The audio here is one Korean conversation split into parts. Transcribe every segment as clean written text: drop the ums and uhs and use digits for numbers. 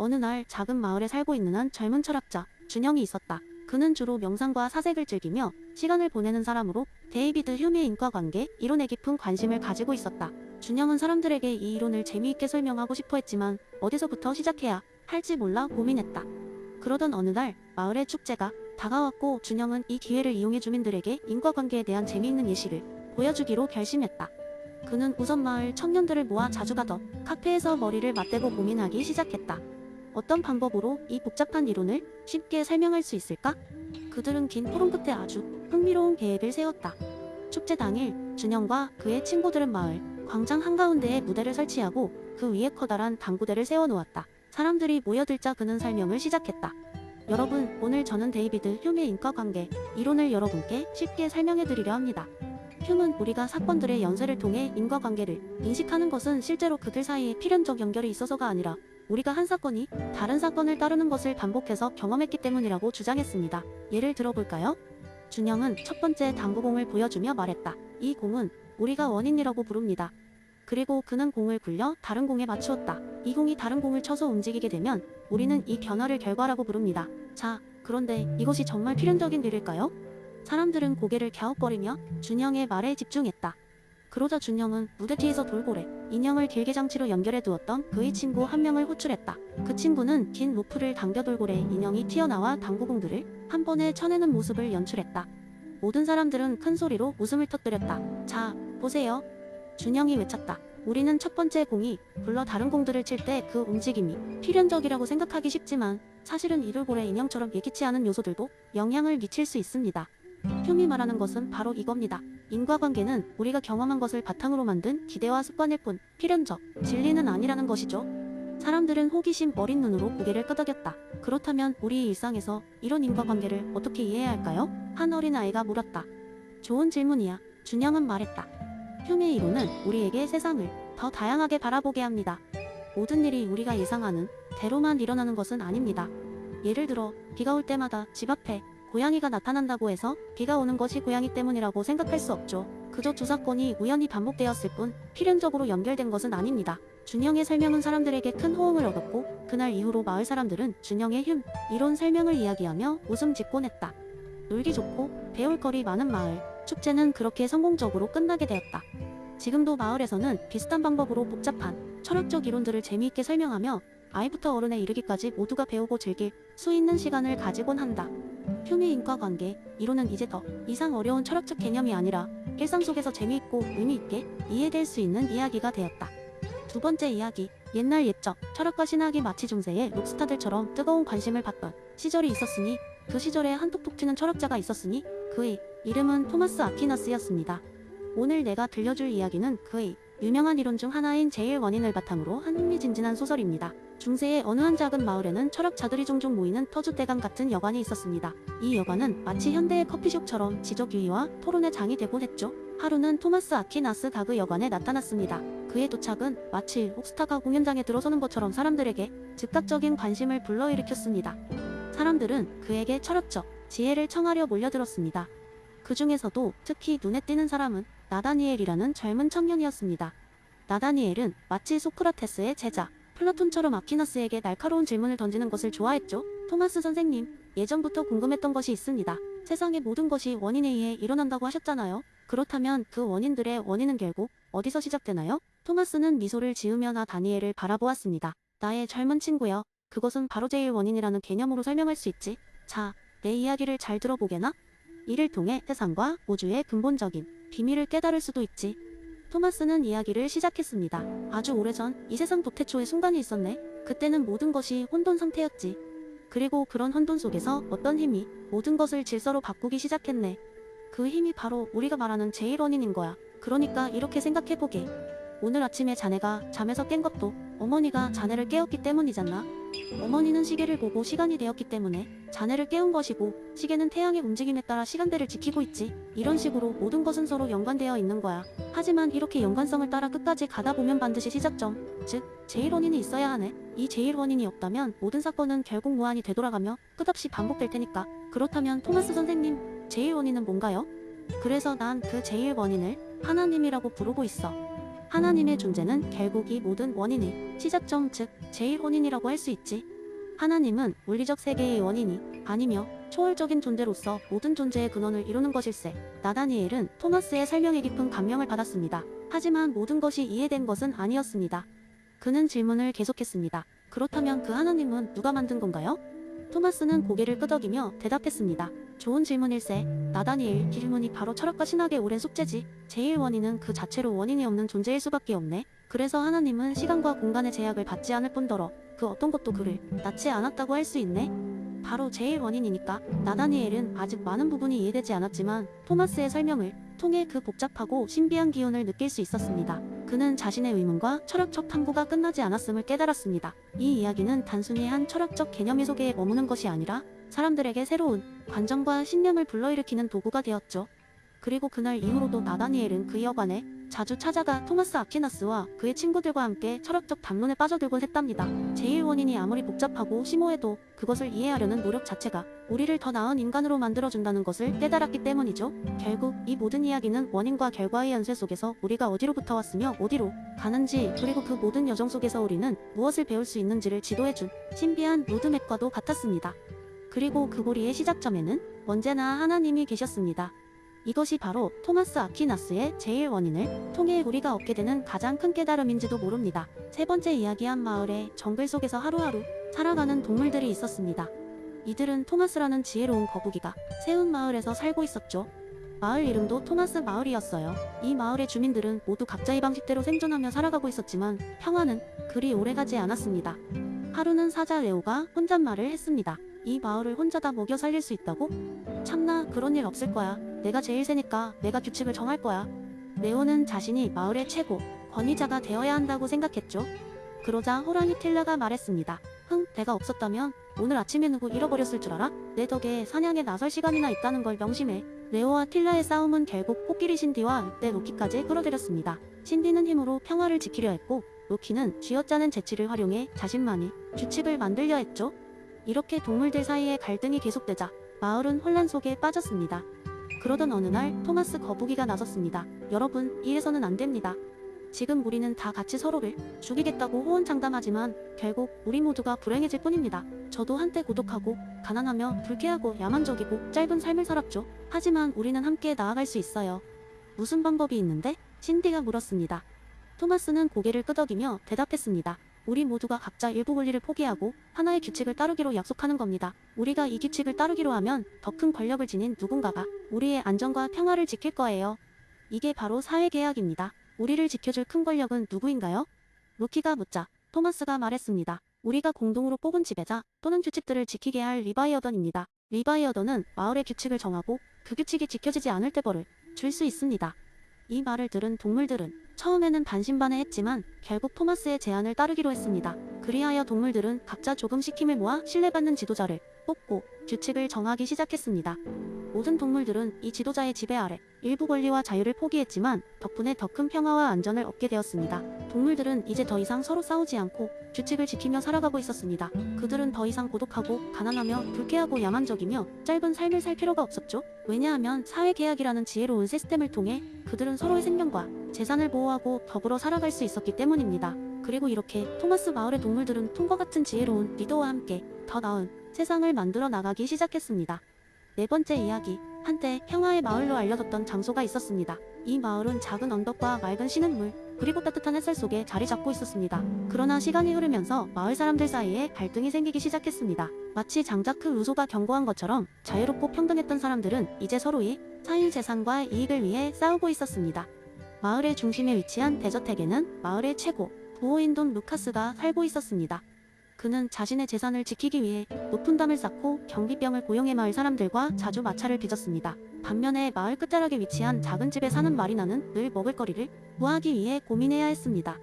어느 날 작은 마을에 살고 있는 한 젊은 철학자, 준영이 있었다. 그는 주로 명상과 사색을 즐기며 시간을 보내는 사람으로 데이비드 휴메의 인과관계 이론에 깊은 관심을 가지고 있었다. 준영은 사람들에게 이 이론을 재미있게 설명하고 싶어 했지만 어디서부터 시작해야 할지 몰라 고민했다. 그러던 어느 날 마을의 축제가 다가왔고 준영은 이 기회를 이용해 주민들에게 인과관계에 대한 재미있는 예시를 보여주기로 결심했다. 그는 우선 마을 청년들을 모아 자주 가던 카페에서 머리를 맞대고 고민하기 시작했다. 어떤 방법으로 이 복잡한 이론을 쉽게 설명할 수 있을까? 그들은 긴 토론 끝에 아주 흥미로운 계획을 세웠다. 축제 당일 준영과 그의 친구들은 마을 광장 한가운데에 무대를 설치하고 그 위에 커다란 당구대를 세워놓았다. 사람들이 모여들자 그는 설명을 시작했다. 여러분, 오늘 저는 데이비드 휴메의 인과관계 이론을 여러분께 쉽게 설명해드리려 합니다. 휴는 우리가 사건들의 연쇄를 통해 인과관계를 인식하는 것은 실제로 그들 사이에 필연적 연결이 있어서가 아니라 우리가 한 사건이 다른 사건을 따르는 것을 반복해서 경험했기 때문이라고 주장했습니다. 예를 들어볼까요? 준영은 첫 번째 당구공을 보여주며 말했다. 이 공은 우리가 원인이라고 부릅니다. 그리고 그는 공을 굴려 다른 공에 맞추었다. 이 공이 다른 공을 쳐서 움직이게 되면 우리는 이 변화를 결과라고 부릅니다. 자, 그런데 이것이 정말 필연적인 일일까요? 사람들은 고개를 갸웃거리며 준영의 말에 집중했다. 그러자 준영은 무대 뒤에서 돌고래, 인형을 길게 장치로 연결해 두었던 그의 친구 한 명을 호출했다. 그 친구는 긴 로프를 당겨 돌고래 인형이 튀어나와 당구공들을 한 번에 쳐내는 모습을 연출했다. 모든 사람들은 큰 소리로 웃음을 터뜨렸다. 자, 보세요. 준영이 외쳤다. 우리는 첫 번째 공이 굴러 다른 공들을 칠 때 그 움직임이 필연적이라고 생각하기 쉽지만 사실은 이 돌고래 인형처럼 예기치 않은 요소들도 영향을 미칠 수 있습니다. 흉이 말하는 것은 바로 이겁니다. 인과관계는 우리가 경험한 것을 바탕으로 만든 기대와 습관일 뿐 필연적 진리는 아니라는 것이죠. 사람들은 호기심 어린 눈으로 고개를 끄덕였다. 그렇다면 우리 일상에서 이런 인과관계를 어떻게 이해해야 할까요? 한 어린아이가 물었다. 좋은 질문이야. 준영은 말했다. 흉의 이론은 우리에게 세상을 더 다양하게 바라보게 합니다. 모든 일이 우리가 예상하는 대로만 일어나는 것은 아닙니다. 예를 들어 비가 올 때마다 집 앞에 고양이가 나타난다고 해서 비가 오는 것이 고양이 때문이라고 생각할 수 없죠. 그저 두 사건이 우연히 반복되었을 뿐 필연적으로 연결된 것은 아닙니다. 준영의 설명은 사람들에게 큰 호응을 얻었고 그날 이후로 마을 사람들은 준영의 흉 이론 설명을 이야기하며 웃음 짓곤 했다. 놀기 좋고 배울 거리 많은 마을 축제는 그렇게 성공적으로 끝나게 되었다. 지금도 마을에서는 비슷한 방법으로 복잡한 철학적 이론들을 재미있게 설명하며 아이부터 어른에 이르기까지 모두가 배우고 즐길 수 있는 시간을 가지곤 한다. 흉의 인과관계 이론은 이제 더 이상 어려운 철학적 개념이 아니라 일상 속에서 재미있고 의미있게 이해될 수 있는 이야기가 되었다. 두 번째 이야기, 옛날 옛적 철학과 신학이 마치 중세의 록스타들처럼 뜨거운 관심을 받던 시절이 있었으니 그 시절에 한 톡톡 튀는 철학자가 있었으니 그의 이름은 토마스 아퀴나스였습니다. 오늘 내가 들려줄 이야기는 그의 유명한 이론 중 하나인 제일 원인을 바탕으로 한 흥미진진한 소설입니다. 중세의 어느 한 작은 마을에는 철학자들이 종종 모이는 터줏대감 같은 여관이 있었습니다. 이 여관은 마치 현대의 커피숍처럼 지적유의와 토론의 장이 되곤 했죠. 하루는 토마스 아퀴나스가 그 여관에 나타났습니다. 그의 도착은 마치 록스타가 공연장에 들어서는 것처럼 사람들에게 즉각적인 관심을 불러일으켰습니다. 사람들은 그에게 철학적 지혜를 청하려 몰려들었습니다. 그 중에서도 특히 눈에 띄는 사람은 나다니엘이라는 젊은 청년이었습니다. 나다니엘은 마치 소크라테스의 제자 플라톤처럼 아퀴나스에게 날카로운 질문을 던지는 것을 좋아했죠. 토마스 선생님, 예전부터 궁금했던 것이 있습니다. 세상의 모든 것이 원인에 의해 일어난다고 하셨잖아요. 그렇다면 그 원인들의 원인은 결국 어디서 시작되나요? 토마스는 미소를 지으며 나다니엘을 바라보았습니다. 나의 젊은 친구여, 그것은 바로 제일 원인이라는 개념으로 설명할 수 있지. 자, 내 이야기를 잘 들어보게나? 이를 통해 세상과 우주의 근본적인 비밀을 깨달을 수도 있지. 토마스는 이야기를 시작했습니다. 아주 오래전 이 세상 도태초의 순간이 있었네. 그때는 모든 것이 혼돈 상태였지. 그리고 그런 혼돈 속에서 어떤 힘이 모든 것을 질서로 바꾸기 시작했네. 그 힘이 바로 우리가 말하는 제일 원인인 거야. 그러니까 이렇게 생각해보게. 오늘 아침에 자네가 잠에서 깬 것도 어머니가 자네를 깨웠기 때문이잖아. 어머니는 시계를 보고 시간이 되었기 때문에 자네를 깨운 것이고 시계는 태양의 움직임에 따라 시간대를 지키고 있지. 이런 식으로 모든 것은 서로 연관되어 있는 거야. 하지만 이렇게 연관성을 따라 끝까지 가다 보면 반드시 시작점, 즉 제일 원인이 있어야 하네. 이 제일 원인이 없다면 모든 사건은 결국 무한히 되돌아가며 끝없이 반복될 테니까. 그렇다면 토마스 선생님, 제일 원인은 뭔가요? 그래서 난 그 제일 원인을 하나님이라고 부르고 있어. 하나님의 존재는 결국 이 모든 원인의 시작점, 즉 제일 원인이라고 할 수 있지. 하나님은 물리적 세계의 원인이 아니며 초월적인 존재로서 모든 존재의 근원을 이루는 것일세. 나다니엘은 토마스의 설명에 깊은 감명을 받았습니다. 하지만 모든 것이 이해된 것은 아니었습니다. 그는 질문을 계속했습니다. 그렇다면 그 하나님은 누가 만든 건가요? 토마스는 고개를 끄덕이며 대답했습니다. 좋은 질문일세. 나다니엘, 질문이 바로 철학과 신학의 오랜 숙제지. 제일 원인은 그 자체로 원인이 없는 존재일 수밖에 없네. 그래서 하나님은 시간과 공간의 제약을 받지 않을 뿐더러 그 어떤 것도 그를 낳지 않았다고 할 수 있네. 바로 제일 원인이니까. 나다니엘은 아직 많은 부분이 이해되지 않았지만 토마스의 설명을 통해 그 복잡하고 신비한 기운을 느낄 수 있었습니다. 그는 자신의 의문과 철학적 탐구가 끝나지 않았음을 깨달았습니다. 이 이야기는 단순히 한 철학적 개념의 소개에 머무는 것이 아니라 사람들에게 새로운 관점과 신념을 불러일으키는 도구가 되었죠. 그리고 그날 이후로도 나다니엘은 그 여관에 자주 찾아가 토마스 아퀴나스와 그의 친구들과 함께 철학적 담론에 빠져들곤 했답니다. 제일 원인이 아무리 복잡하고 심오해도 그것을 이해하려는 노력 자체가 우리를 더 나은 인간으로 만들어준다는 것을 깨달았기 때문이죠. 결국 이 모든 이야기는 원인과 결과의 연쇄 속에서 우리가 어디로부터 왔으며 어디로 가는지, 그리고 그 모든 여정 속에서 우리는 무엇을 배울 수 있는지를 지도해준 신비한 로드맵과도 같았습니다. 그리고 그 고리의 시작점에는 언제나 하나님이 계셨습니다. 이것이 바로 토마스 아퀴나스의 제일 원인을 통해 우리가 얻게 되는 가장 큰 깨달음인지도 모릅니다. 세 번째 이야기, 한 마을에 정글 속에서 하루하루 살아가는 동물들이 있었습니다. 이들은 토마스라는 지혜로운 거북이가 세운 마을에서 살고 있었죠. 마을 이름도 토마스 마을이었어요. 이 마을의 주민들은 모두 각자의 방식대로 생존하며 살아가고 있었지만 평화는 그리 오래가지 않았습니다. 하루는 사자 레오가 혼잣말을 했습니다. 이 마을을 혼자 다 먹여 살릴 수 있다고? 참나, 그런 일 없을 거야. 내가 제일 세니까 내가 규칙을 정할 거야. 레오는 자신이 마을의 최고 권위자가 되어야 한다고 생각했죠. 그러자 호랑이 틸라가 말했습니다. 내가 없었다면 오늘 아침에 누구 잃어버렸을 줄 알아? 내 덕에 사냥에 나설 시간이나 있다는 걸 명심해. 레오와 틸라의 싸움은 결국 코끼리 신디와 늑대 로키까지 끌어들였습니다. 신디는 힘으로 평화를 지키려 했고 로키는 쥐어짜는 재치를 활용해 자신만이 규칙을 만들려 했죠. 이렇게 동물들 사이에 갈등이 계속되자 마을은 혼란 속에 빠졌습니다. 그러던 어느 날 토마스 거북이가 나섰습니다. 여러분, 이래서는 안 됩니다. 지금 우리는 다 같이 서로를 죽이겠다고 호언장담하지만 결국 우리 모두가 불행해질 뿐입니다. 저도 한때 고독하고 가난하며 불쾌하고 야만적이고 짧은 삶을 살았죠. 하지만 우리는 함께 나아갈 수 있어요. 무슨 방법이 있는데? 신디가 물었습니다. 토마스는 고개를 끄덕이며 대답했습니다. 우리 모두가 각자 일부 권리를 포기하고 하나의 규칙을 따르기로 약속하는 겁니다. 우리가 이 규칙을 따르기로 하면 더 큰 권력을 지닌 누군가가 우리의 안전과 평화를 지킬 거예요. 이게 바로 사회계약입니다. 우리를 지켜줄 큰 권력은 누구인가요? 로키가 묻자 토마스가 말했습니다. 우리가 공동으로 뽑은 지배자 또는 규칙들을 지키게 할 리바이어던입니다. 리바이어던은 마을의 규칙을 정하고 그 규칙이 지켜지지 않을 때 벌을 줄 수 있습니다. 이 말을 들은 동물들은 처음에는 반신반의했지만 결국 토마스의 제안을 따르기로 했습니다. 그리하여 동물들은 각자 조금씩 힘을 모아 신뢰받는 지도자를 뽑고 규칙을 정하기 시작했습니다. 모든 동물들은 이 지도자의 지배 아래 일부 권리와 자유를 포기했지만 덕분에 더 큰 평화와 안전을 얻게 되었습니다. 동물들은 이제 더 이상 서로 싸우지 않고 규칙을 지키며 살아가고 있었습니다. 그들은 더 이상 고독하고 가난하며 불쾌하고 야만적이며 짧은 삶을 살 필요가 없었죠. 왜냐하면 사회계약이라는 지혜로운 시스템을 통해 그들은 서로의 생명과 재산을 보호하고 더불어 살아갈 수 있었기 때문입니다. 그리고 이렇게 토마스 마을의 동물들은 톰과 같은 지혜로운 리더와 함께 더 나은 세상을 만들어 나가기 시작했습니다. 네 번째 이야기, 한때 평화의 마을로 알려졌던 장소가 있었습니다. 이 마을은 작은 언덕과 맑은 시냇물 그리고 따뜻한 햇살 속에 자리 잡고 있었습니다. 그러나 시간이 흐르면서 마을 사람들 사이에 갈등이 생기기 시작했습니다. 마치 장자크 루소가 경고한 것처럼 자유롭고 평등했던 사람들은 이제 서로의 사일 재산과 이익을 위해 싸우고 있었습니다. 마을의 중심에 위치한 데저텍에는 마을의 최고 부호인 돈 루카스가 살고 있었습니다. 그는 자신의 재산을 지키기 위해 높은 담을 쌓고 경비병을 고용해 마을 사람들과 자주 마찰을 빚었습니다. 반면에 마을 끝자락에 위치한 작은 집에 사는 마리나는 늘 먹을거리를 구하기 위해 고민해야 했습니다.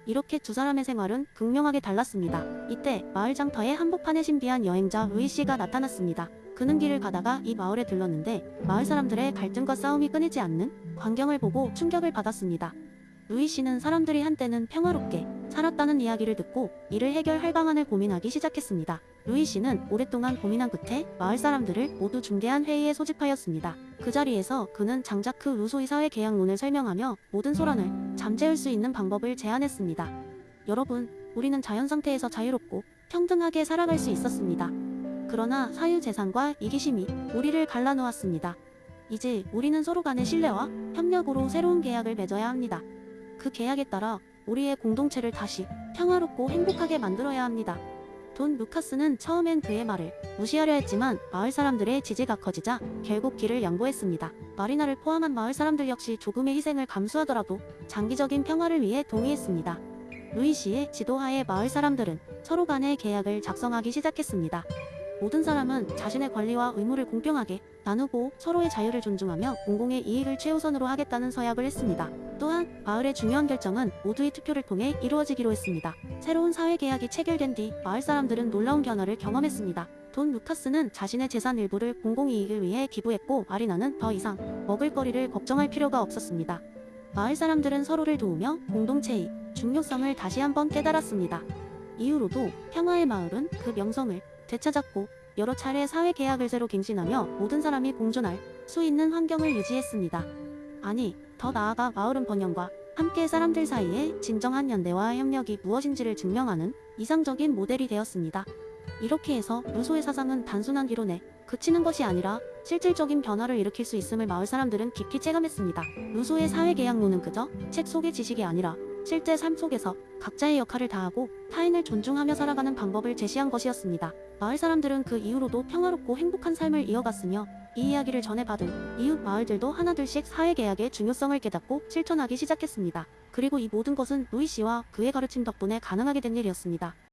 이렇게 두 사람의 생활은 극명하게 달랐습니다. 이때 마을 장터에 한복판에 신비한 여행자 루이 씨가 나타났습니다. 그는 길을 가다가 이 마을에 들렀는데 마을 사람들의 갈등과 싸움이 끊이지 않는 광경을 보고 충격을 받았습니다. 루이 씨는 사람들이 한때는 평화롭게 살았다는 이야기를 듣고 이를 해결할 방안을 고민하기 시작했습니다. 루이 씨는 오랫동안 고민한 끝에 마을 사람들을 모두 중대한 회의에 소집하였습니다. 그 자리에서 그는 장자크 루소의 사회계약론을 설명하며 모든 소란을 잠재울 수 있는 방법을 제안했습니다. 여러분, 우리는 자연 상태에서 자유롭고 평등하게 살아갈 수 있었습니다. 그러나 사유재산과 이기심이 우리를 갈라놓았습니다. 이제 우리는 서로 간의 신뢰와 협력으로 새로운 계약을 맺어야 합니다. 그 계약에 따라 우리의 공동체를 다시 평화롭고 행복하게 만들어야 합니다. 돈 루카스는 처음엔 그의 말을 무시하려 했지만 마을 사람들의 지지가 커지자 결국 길을 양보했습니다. 마리나를 포함한 마을 사람들 역시 조금의 희생을 감수하더라도 장기적인 평화를 위해 동의했습니다. 루이 씨의 지도하에 마을 사람들은 서로 간의 계약을 작성하기 시작했습니다. 모든 사람은 자신의 권리와 의무를 공평하게 나누고 서로의 자유를 존중하며 공공의 이익을 최우선으로 하겠다는 서약을 했습니다. 또한 마을의 중요한 결정은 모두의 투표를 통해 이루어지기로 했습니다. 새로운 사회계약이 체결된 뒤 마을 사람들은 놀라운 변화를 경험했습니다. 돈 루카스는 자신의 재산 일부를 공공이익을 위해 기부했고 마리나는 더 이상 먹을거리를 걱정할 필요가 없었습니다. 마을 사람들은 서로를 도우며 공동체의 중요성을 다시 한번 깨달았습니다. 이후로도 평화의 마을은 그 명성을 되찾았고 여러 차례 사회계약을 새로 갱신하며 모든 사람이 공존할 수 있는 환경을 유지했습니다. 아니, 더 나아가 마을은 번영과 함께 사람들 사이에 진정한 연대와 협력이 무엇인지를 증명하는 이상적인 모델이 되었습니다. 이렇게 해서 루소의 사상은 단순한 이론에 그치는 것이 아니라 실질적인 변화를 일으킬 수 있음을 마을 사람들은 깊이 체감했습니다. 루소의 사회계약론은 그저 책 속의 지식이 아니라 실제 삶 속에서 각자의 역할을 다하고 타인을 존중하며 살아가는 방법을 제시한 것이었습니다. 마을 사람들은 그 이후로도 평화롭고 행복한 삶을 이어갔으며 이 이야기를 전해받은 이웃 마을들도 하나둘씩 사회계약의 중요성을 깨닫고 실천하기 시작했습니다. 그리고 이 모든 것은 루이 씨와 그의 가르침 덕분에 가능하게 된 일이었습니다.